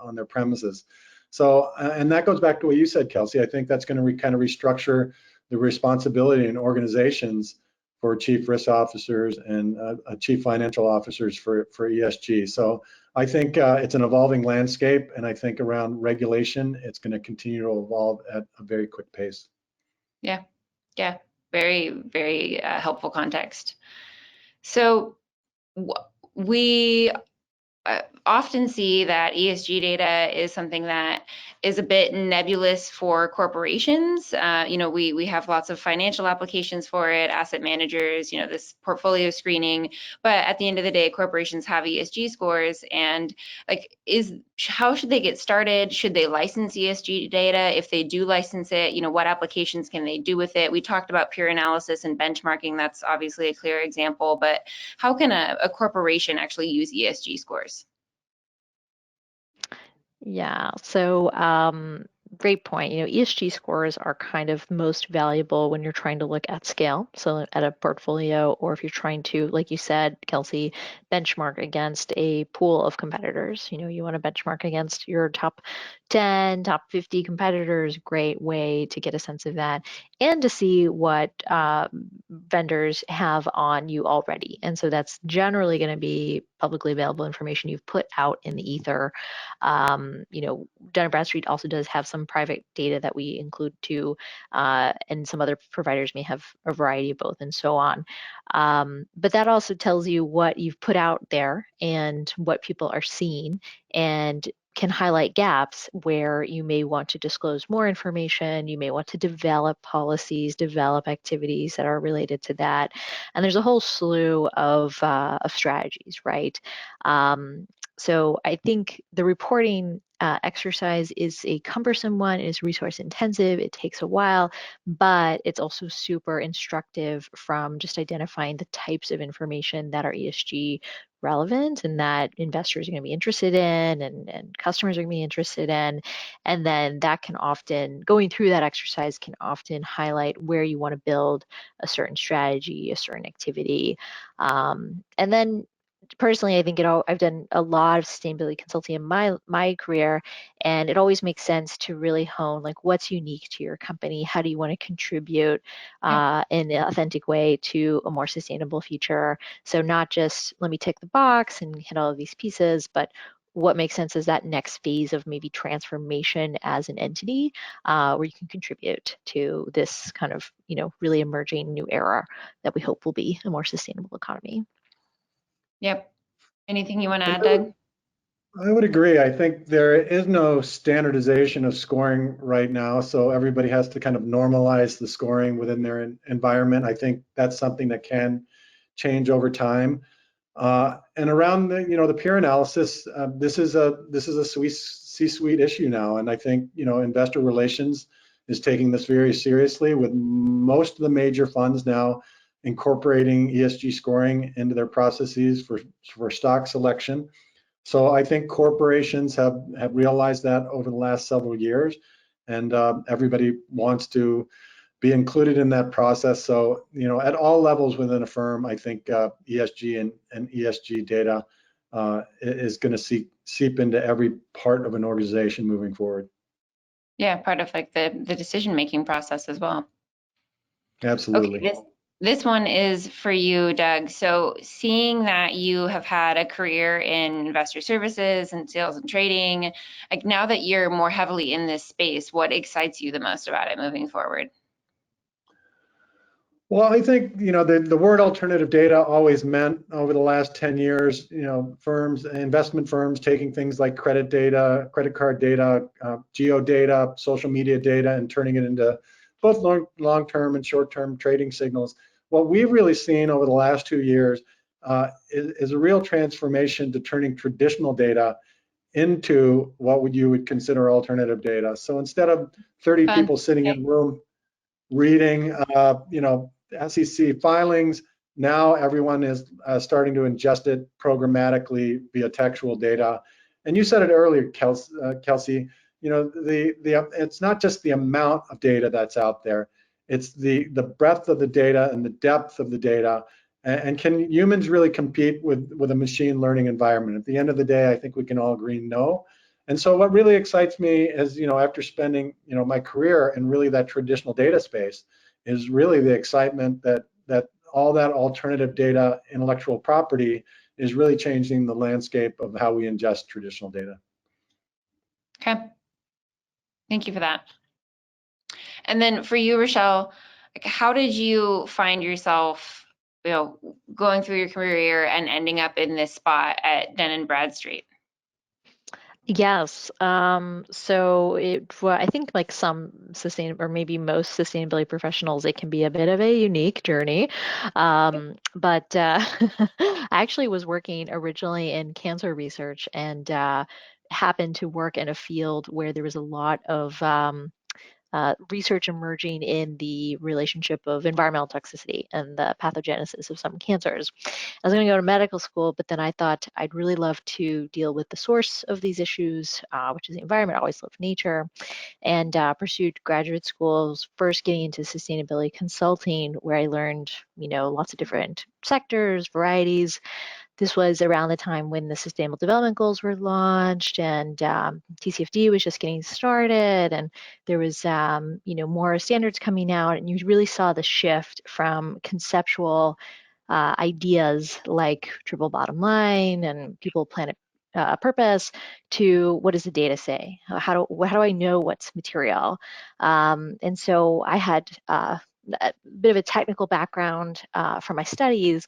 on their premises. So, and that goes back to what you said, Kelsey. I think that's going to kind of restructure the responsibility in organizations for chief risk officers and chief financial officers for ESG. So I think it's an evolving landscape, and I think around regulation, it's going to continue to evolve at a very quick pace. Yeah, very, very helpful context. So we often see that ESG data is something that is a bit nebulous for corporations. We have lots of financial applications for it, asset managers, this portfolio screening. But at the end of the day, corporations have ESG scores, and how should they get started? Should they license ESG data? If they do license it, what applications can they do with it? We talked about peer analysis and benchmarking. That's obviously a clear example, but how can a corporation actually use ESG scores? Yeah, so great point. ESG scores are kind of most valuable when you're trying to look at scale, so at a portfolio, or if you're trying to, like you said, Kelsey, benchmark against a pool of competitors. You want to benchmark against your top 10, top 50 competitors. Great way to get a sense of that and to see what vendors have on you already. And so that's generally going to be publicly available information you've put out in the ether. Dun & Bradstreet also does have some private data that we include too, and some other providers may have a variety of both and so on. But that also tells you what you've put out there and what people are seeing, and can highlight gaps where you may want to disclose more information. You may want to develop policies, develop activities that are related to that. And there's a whole slew of strategies, right? So I think the reporting exercise is a cumbersome one, it is resource intensive, it takes a while, but it's also super instructive from just identifying the types of information that are ESG relevant and that investors are going to be interested in and customers are going to be interested in. And then that can often, going through that exercise can often highlight where you want to build a certain strategy, a certain activity. And then personally, I think I've done a lot of sustainability consulting in my career, and it always makes sense to really hone what's unique to your company. How do you want to contribute in an authentic way to a more sustainable future? So not just let me tick the box and hit all of these pieces, but what makes sense is that next phase of maybe transformation as an entity, where you can contribute to this kind of really emerging new era that we hope will be a more sustainable economy. Yep. Anything you want to add, Doug? I would agree. I think there is no standardization of scoring right now, so everybody has to kind of normalize the scoring within their environment. I think that's something that can change over time. And around the peer analysis, this is a C-suite issue now, and I think investor relations is taking this very seriously, with most of the major funds now incorporating ESG scoring into their processes for stock selection. So I think corporations have realized that over the last several years, and everybody wants to be included in that process. So at all levels within a firm, I think ESG and ESG data is going to seep into every part of an organization moving forward. Yeah, part of the decision-making process as well. Absolutely. Okay, This one is for you, Doug. So seeing that you have had a career in investor services and sales and trading, like now that you're more heavily in this space, what excites you the most about it moving forward? Well, I think, the word alternative data always meant over the last 10 years, firms, investment firms taking things like credit data, credit card data, geo data, social media data, and turning it into both long-term and short-term trading signals. What we've really seen over the last 2 years is a real transformation to turning traditional data into what you would consider alternative data. So instead of 30 people sitting in a room reading, SEC filings, now everyone is starting to ingest it programmatically via textual data. And you said it earlier, Kelsey. It's not just the amount of data that's out there; it's the breadth of the data and the depth of the data. And can humans really compete with a machine learning environment? At the end of the day, I think we can all agree no. And so what really excites me is, after spending, my career in really that traditional data space, is really the excitement that all that alternative data, intellectual property, is really changing the landscape of how we ingest traditional data. Okay. Thank you for that. And then for you, Rochelle, like how did you find yourself, going through your career and ending up in this spot at Dun & Bradstreet? Yes. So I think like some or maybe most sustainability professionals, it can be a bit of a unique journey. But I actually was working originally in cancer research and happened to work in a field where there was a lot of research emerging in the relationship of environmental toxicity and the pathogenesis of some cancers. I was going to go to medical school, but then I thought I'd really love to deal with the source of these issues, which is the environment. I always loved nature, and pursued graduate schools, first getting into sustainability consulting, where I learned, lots of different sectors, varieties. This was around the time when the Sustainable Development Goals were launched, and TCFD was just getting started, and there was more standards coming out, and you really saw the shift from conceptual ideas like triple bottom line and people, planet, purpose to what does the data say? How do I know what's material? And so I had a bit of a technical background from my studies.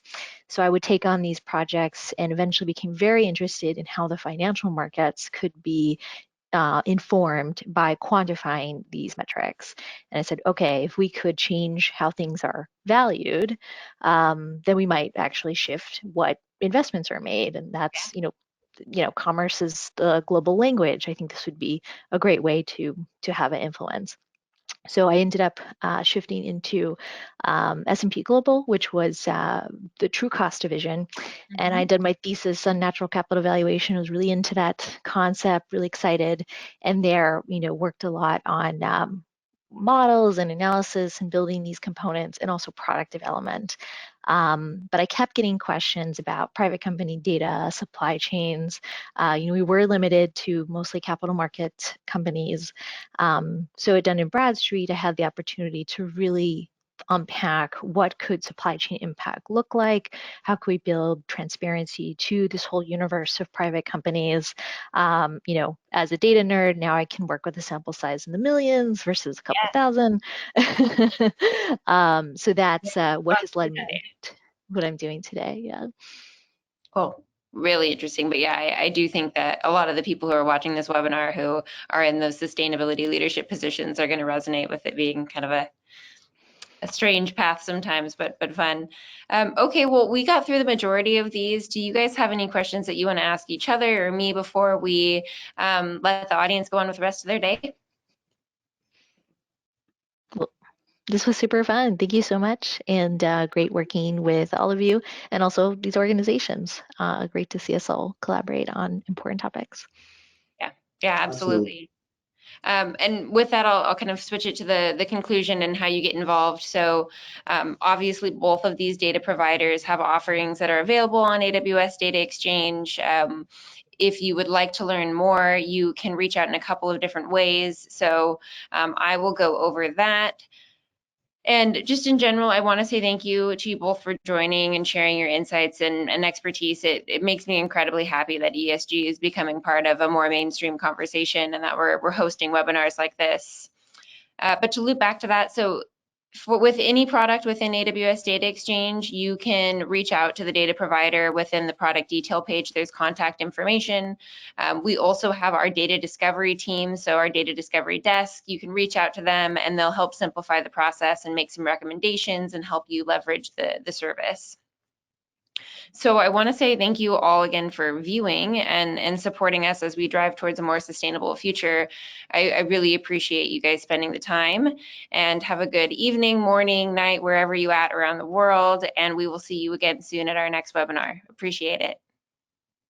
So I would take on these projects and eventually became very interested in how the financial markets could be informed by quantifying these metrics. And I said, okay, if we could change how things are valued, then we might actually shift what investments are made. And that's, commerce is the global language. I think this would be a great way to have an influence. So I ended up shifting into S&P Global, which was the true cost division. And I did my thesis on natural capital valuation. I was really into that concept, really excited. And there, worked a lot on models and analysis and building these components and also product development. But I kept getting questions about private company data, supply chains. We were limited to mostly capital market companies. So at Dun & Bradstreet, I had the opportunity to really unpack what could supply chain impact look like, how could we build transparency to this whole universe of private companies. As a data nerd, now I can work with a sample size in the millions versus a couple thousand. So that's what has led me to what I'm doing today. Yeah. Cool. Really interesting. But yeah, I do think that a lot of the people who are watching this webinar who are in those sustainability leadership positions are going to resonate with it being kind of a strange path sometimes, but fun. Okay, well, we got through the majority of these. Do you guys have any questions that you want to ask each other or me before we let the audience go on with the rest of their day? Well, this was super fun. Thank you so much. And great working with all of you and also these organizations. Great to see us all collaborate on important topics. Yeah, absolutely. And with that, I'll kind of switch it to the conclusion and how you get involved. So obviously, both of these data providers have offerings that are available on AWS Data Exchange. If you would like to learn more, you can reach out in a couple of different ways. So I will go over that. And just in general, I want to say thank you to you both for joining and sharing your insights and expertise. It makes me incredibly happy that ESG is becoming part of a more mainstream conversation and that we're hosting webinars like this. But to loop back to that, so with any product within AWS Data Exchange, you can reach out to the data provider within the product detail page. There's contact information. We also have our data discovery team, so our data discovery desk. You can reach out to them and they'll help simplify the process and make some recommendations and help you leverage the service. So I want to say thank you all again for viewing and supporting us as we drive towards a more sustainable future. I really appreciate you guys spending the time, and have a good evening, morning, night, wherever you at around the world. And we will see you again soon at our next webinar. Appreciate it.